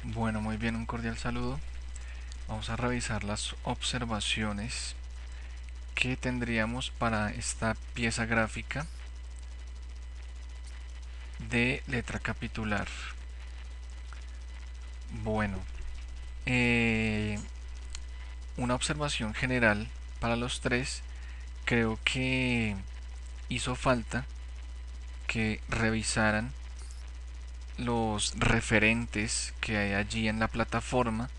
Bueno, muy bien, un cordial saludo. Vamos a revisar las observaciones que tendríamos para esta pieza gráfica de letra capitular. Bueno, eh, una observación general para los tres. Creo que hizo falta que revisaran los referentes que hay allí en la plataforma.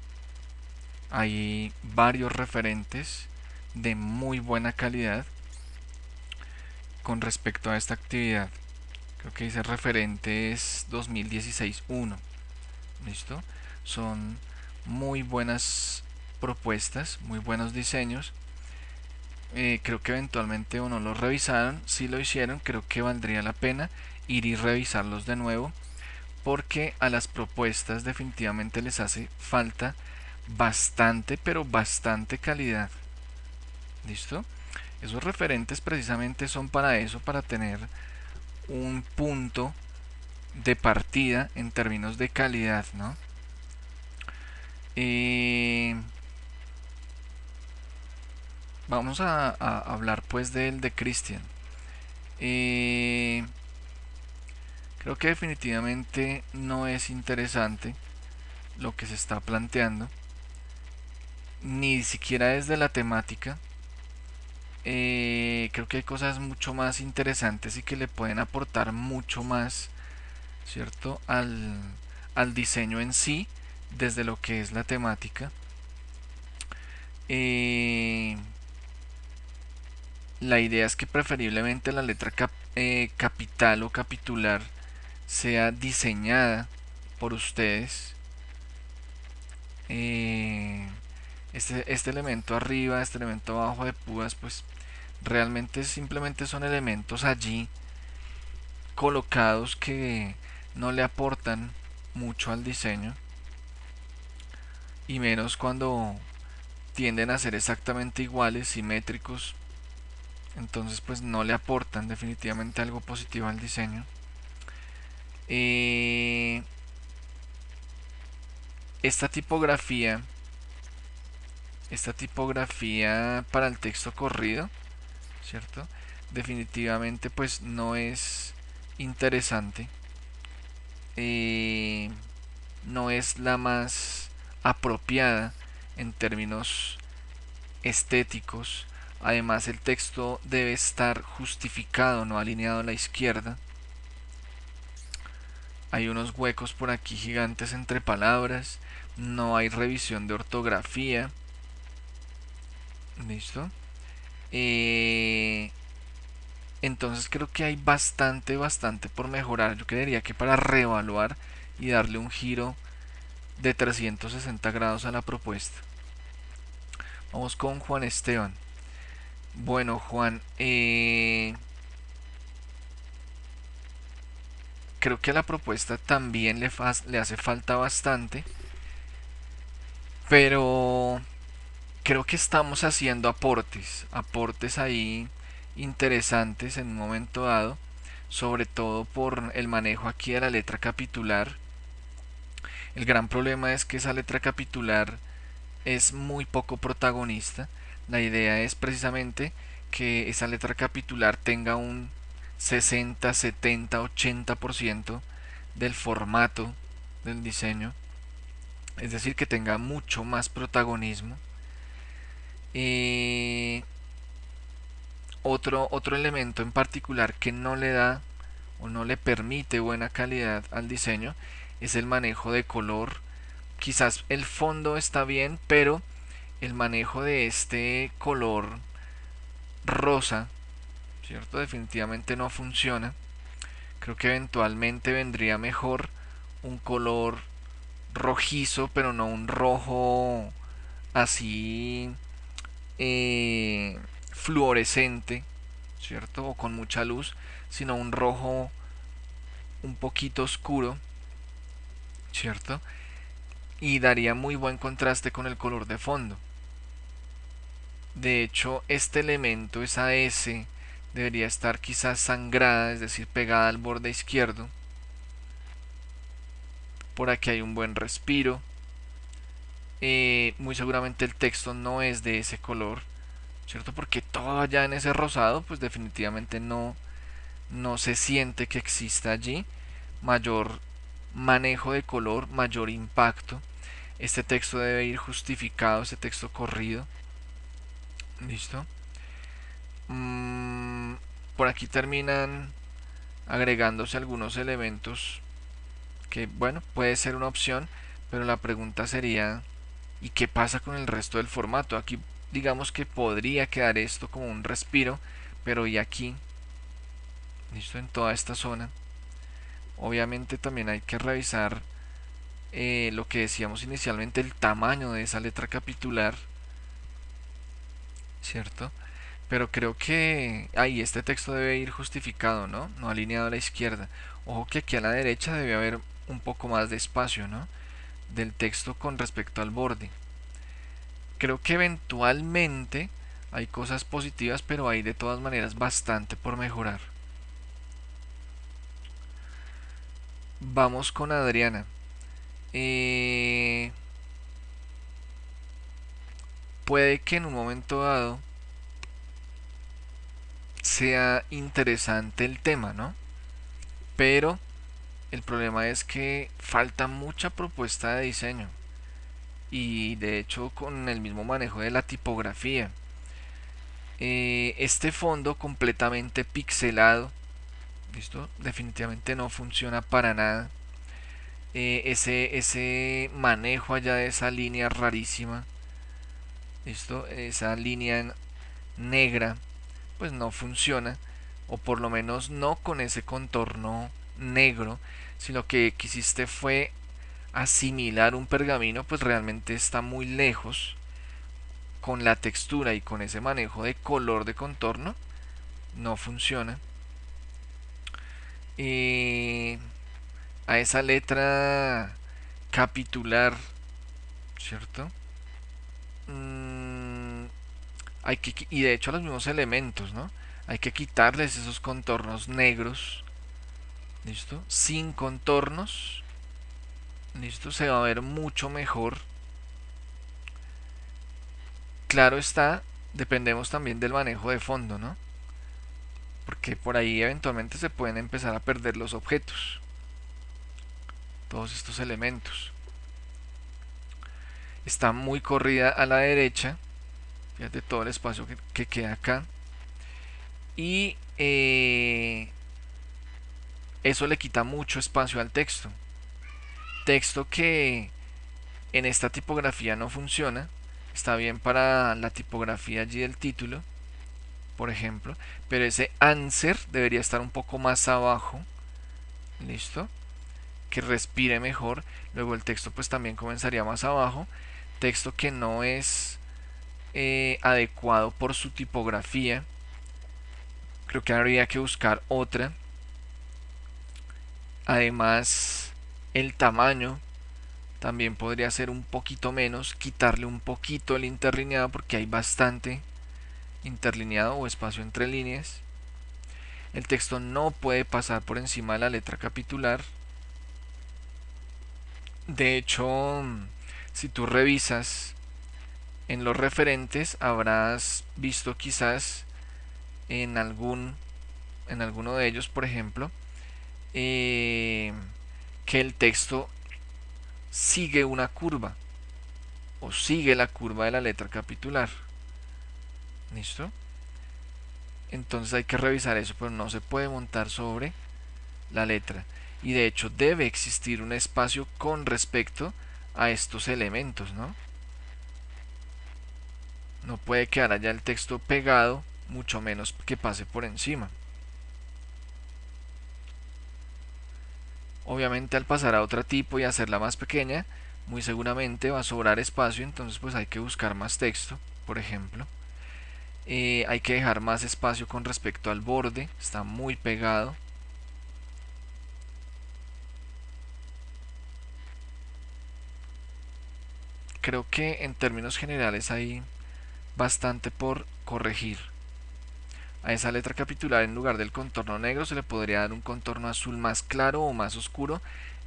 Hay varios referentes de muy buena calidad con respecto a esta actividad. Creo que dice referentes 2016-1. ¿Listo? Son muy buenas propuestas, muy buenos diseños. Creo que eventualmente o no los revisaron. Si lo hicieron, creo que valdría la pena ir y revisarlos de nuevo, porque a las propuestas definitivamente les hace falta bastante, pero bastante calidad. ¿Listo? Esos referentes precisamente son para eso, para tener un punto de partida en términos de calidad, ¿no? Eh, Vamos a hablar pues del de Christian. Eh, Creo que definitivamente no es interesante lo que se está planteando, ni siquiera desde la temática. Creo que hay cosas mucho más interesantes y que le pueden aportar mucho más, ¿cierto? Al diseño en sí, desde lo que es la temática. Eh, la idea es que preferiblemente la letra capital o capitular sea diseñada por ustedes. Eh, este elemento arriba, este elemento abajo de púas, pues realmente simplemente son elementos allí colocados que no le aportan mucho al diseño, y menos cuando tienden a ser exactamente iguales, simétricos. Entonces pues no le aportan definitivamente algo positivo al diseño. Eh, esta tipografía esta tipografía para el texto corrido, ¿cierto? Definitivamente pues no es interesante. eh, no es la más apropiada en términos estéticos. Además el texto debe estar justificado, no alineado a la izquierda. Hay unos huecos por aquí gigantes entre palabras. No hay revisión de ortografía. ¿Listo? Eh, entonces creo que hay bastante por mejorar. Yo creería que para reevaluar y darle un giro de 360 grados a la propuesta. Vamos con Juan Esteban. Bueno, Juan, creo que a la propuesta también le hace falta bastante, pero creo que estamos haciendo aportes ahí interesantes en un momento dado, sobre todo por el manejo aquí de la letra capitular. El gran problema es que esa letra capitular es muy poco protagonista. La idea es precisamente que esa letra capitular tenga un 60, 70, 80% del formato del diseño, es decir, que tenga mucho más protagonismo. Eh, otro elemento en particular que no le da o no le permite buena calidad al diseño es el manejo de color. Quizás el fondo está bien, pero el manejo de este color rosa, ¿cierto? Definitivamente no funciona. Creo que eventualmente vendría mejor un color rojizo, pero no un rojo así fluorescente, ¿cierto? O con mucha luz, sino un rojo un poquito oscuro, ¿cierto? Y daría muy buen contraste con el color de fondo. De hecho, este elemento, esa S, debería estar quizás sangrada, es decir, pegada al borde izquierdo. Por aquí hay un buen respiro. Muy seguramente el texto no es de ese color, ¿cierto? Porque todo allá en ese rosado, pues definitivamente no se siente que exista allí mayor manejo de color, mayor impacto. Este texto debe ir justificado, este texto corrido. ¿Listo? Mm, por aquí terminan agregándose algunos elementos que, bueno, puede ser una opción, pero la pregunta sería, ¿y qué pasa con el resto del formato? Aquí digamos que podría quedar esto como un respiro, pero y aquí, ¿listo? En toda esta zona. Obviamente también hay que revisar lo que decíamos inicialmente, el tamaño de esa letra capitular, ¿cierto? Pero creo que ahí este texto debe ir justificado, ¿no? No alineado a la izquierda. Ojo que aquí a la derecha debe haber un poco más de espacio, ¿no? Del texto con respecto al borde. Creo que eventualmente hay cosas positivas, pero hay de todas maneras bastante por mejorar. Vamos con Adriana. Puede que en un momento dado sea interesante el tema, ¿no? Pero el problema es que falta mucha propuesta de diseño y de hecho con el mismo manejo de la tipografía. Este fondo completamente pixelado, ¿listo? Definitivamente no funciona para nada. Ese manejo allá de esa línea rarísima, ¿listo? Esa línea negra, pues no funciona, o por lo menos no con ese contorno negro, si lo que quisiste fue asimilar un pergamino, pues realmente está muy lejos con la textura y con ese manejo de color de contorno, no funciona. Eh, a esa letra capitular, ¿cierto? Mm, y de hecho a los mismos elementos, ¿no? Hay que quitarles esos contornos negros, ¿listo? Sin contornos, ¿listo? Se va a ver mucho mejor. Claro está, dependemos también del manejo de fondo, ¿no? Porque por ahí eventualmente se pueden empezar a perder los objetos, todos estos elementos. Está muy corrida a la derecha, fíjate todo el espacio que queda acá. Y eso le quita mucho espacio al texto. Texto que en esta tipografía no funciona. Está bien para la tipografía allí del título, por ejemplo, pero ese answer debería estar un poco más abajo. ¿Listo? Que respire mejor. Luego el texto pues también comenzaría más abajo. Texto que no es adecuado por su tipografía. Creo que habría que buscar otra. Además, el tamaño también podría ser un poquito menos, quitarle un poquito el interlineado porque hay bastante interlineado o espacio entre líneas. El texto no puede pasar por encima de la letra capitular. De hecho, si tú revisas en los referentes, habrás visto quizás en alguno de ellos, por ejemplo, que el texto sigue una curva o sigue la curva de la letra capitular. ¿Listo? Entonces hay que revisar eso, pero no se puede montar sobre la letra. Y de hecho debe existir un espacio con respecto a estos elementos, ¿no? No puede quedar allá el texto pegado, mucho menos que pase por encima. Obviamente al pasar a otro tipo y hacerla más pequeña, muy seguramente va a sobrar espacio, entonces pues hay que buscar más texto, por ejemplo. Hay que dejar más espacio con respecto al borde, está muy pegado. Creo que en términos generales hay bastante por corregir. A esa letra capitular en lugar del contorno negro se le podría dar un contorno azul más claro o más oscuro.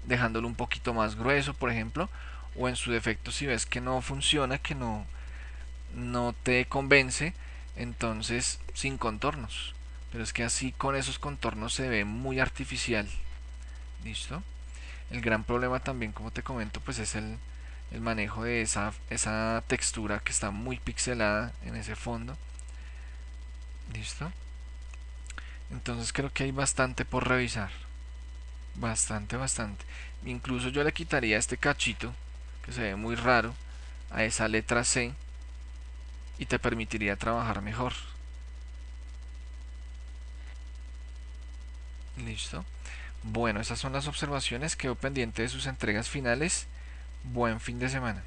dejándolo un poquito más grueso, por ejemplo, o en su defecto si ves que no funciona, que no te convence, entonces sin contornos. Pero es que así con esos contornos se ve muy artificial. ¿Listo? El gran problema también, como te comento, pues es el manejo de esa textura que está muy pixelada en ese fondo. ¿Listo? Entonces creo que hay bastante por revisar. Bastante, bastante. Incluso yo le quitaría este cachito, que se ve muy raro, a esa letra C y te permitiría trabajar mejor. ¿Listo? Bueno, esas son las observaciones. Quedo pendiente de sus entregas finales. Buen fin de semana.